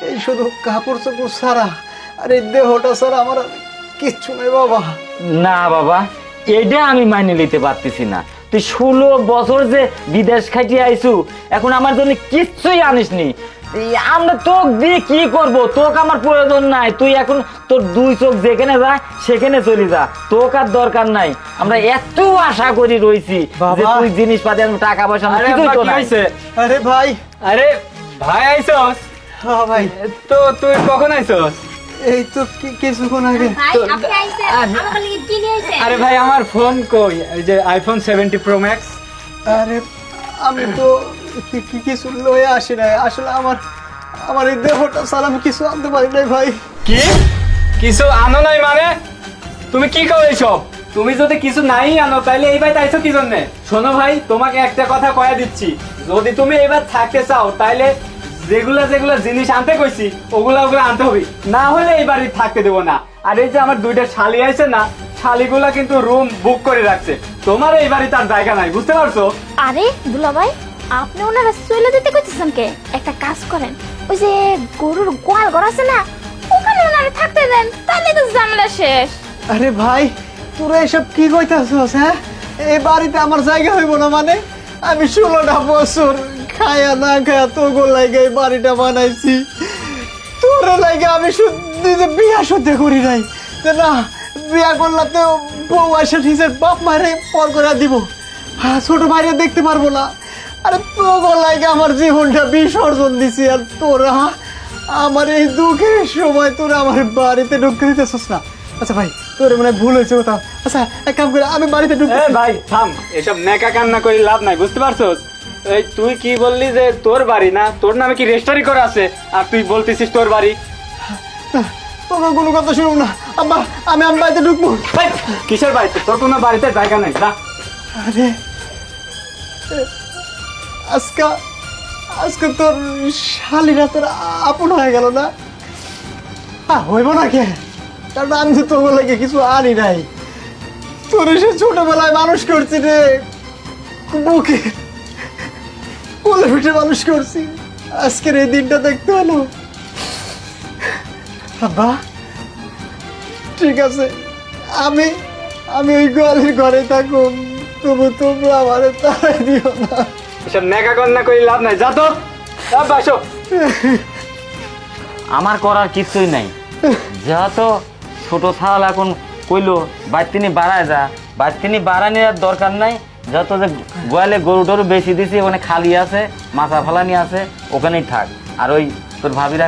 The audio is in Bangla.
এই শুধু কাপড় চোপড় ছাড়া আর এই দেহটা ছাড়া আমার আর কিচ্ছু নেই বাবা। না বাবা, এটা আমি মাইনে নিতে পারতেছি না। তুই 16 বছর যে বিদেশ খাটিয়ে আইছু, এখন আমার জন্য কিচ্ছুই আনিসনি। আমরা তোক দিয়ে কি করব? তোক আমার প্রয়োজন নাই। তুই এখন তোর 2 চোখ যেখানে যা সেখানে চলে যা, তোক আর দরকার নাই। আমরা এত আশা করি রইছি যে তুই জিনিসপাতি আমি টাকা পয়সা আমার কিছুই তো নাই। আরে ভাই, আরে ভাই আইছস? হ্যাঁ ভাই, তো তুই কখন আইছস? এই তো কিছুক্ষণ আগে। ভাই আপনি আইছেন আমার লাগি কি নিয়ে আইছেন? আরে ভাই আমার ফোন কই? এই যে আইফোন 70 প্রো ম্যাক্স। আরে আমি তো কিছু লয়ে আসি নাই, আসলে আমার আমার এই দেহটা ছাড়া আমি কিছু আনতে পারি নাই ভাই। কি কিছু আনো নাই মানে? তুমি কি করো এইসব? তুমি যদি কিছু নাই আনো তাহলে এই বাড়িতে আইছো কি জন্যে? শোনো ভাই, তোমাকে একটা কথা কয়া দিচ্ছি, যদি তুমি এবার থাকতে চাও তাহলে যেগুলা যেগুলা জিনিস আনতে কইছি ওগুলা আনতে হবে, না হলে এই বাড়ি থাকতে দেবো না। আর এই যে আমার 2টা শালি আছে না, শালিগুলা কিন্তু রুম বুক করে রাখছে। তোমার এই বাড়িতে আর জায়গা নাই, বুঝতে পারছো? আরে দুলা ভাই, আপনি ওনারা চলে যেতে কইতেছেন কে? একটা কাজ করেন, ওই যে গরুর গোয়াল ঘর আছে না, ওখানে ওনারা থাকতে দেন, তাহলে তো ঝামেলা শেষ। আরে ভাই, তোরা এসব কি কইতাছস? হ্যাঁ, এই বাড়িতে আমার জায়গা হইব না মানে? আমি 16টা বছর খায়া না খায়া তোর লাগে এই বাড়িটা বানাইছি। তোর লাগে আমি নিজে বিয়া শুদ্ধ করি নাই যে না, বিয়া করলে তো বউ আসে নিজের বাপ মারে পর করে দিব, হ্যাঁ ছোট ভাইরে দেখতে পারবো না। আরে তোর লাগে আমার জীবনটা বিসর্জন দিছি, আর তোরা আমার এই দুঃখের সময় তোরা আমার বাড়িতে ঢুকতে দিতেছস না। আচ্ছা ভাই, তোর মনে হয় ভুল হয়েছে কোথাও। আচ্ছা এক কাম করে আমি বাড়িতে ঢুকতে। ভাই থাম, এসব নেকা কান্না করে লাভ নাই, বুঝতে পারছস? এই তুই কি বললি যে তোর বাড়ি না, তোর নামে কি রেজিস্ট্রি করা আছে আর তুই বলতেছিস তোর বাড়ি? তোর কোনো কথা শুনুন না আব্বা, আমি বাড়িতে ঢুকবো। ভাই, কিসের বাড়িতে? তোর কোনো বাড়িতে জায়গা নাই, যা। আরে আজকা আজকে তোর শালিরা তোর আপন হয়ে গেল না? হইব না কে? কারণ আমি তো তোর লাগে কিছু আনি নাই। তোর সে ছোটবেলায় মানুষ করছি রে, বুকে কোলে পিঠে মানুষ করছি, আজকের এই দিনটা দেখতে হলো। আব্বা ঠিক আছে, আমি আমি ওই গোয়ালের ঘরে থাকুম, তবু তোমরা আমার তাড়াই দিও না। এসব নেকা কান্না করে লাভ নাই, যা তো, যা বাসো। আমার করার কিছুই নাই। যেহেতু ছোট ছাল এখন কইলো বাড়তিনি বাড়ায় যা, বাড়তিনি বাড়ানোর আর দরকার নাই। যত যে গোয়ালে গরু টরু বেশি দিছি, ওখানে খালি আছে, মাছা ফালানি আছে, ওখানেই থাক। আর ওই তোর ভাবিরা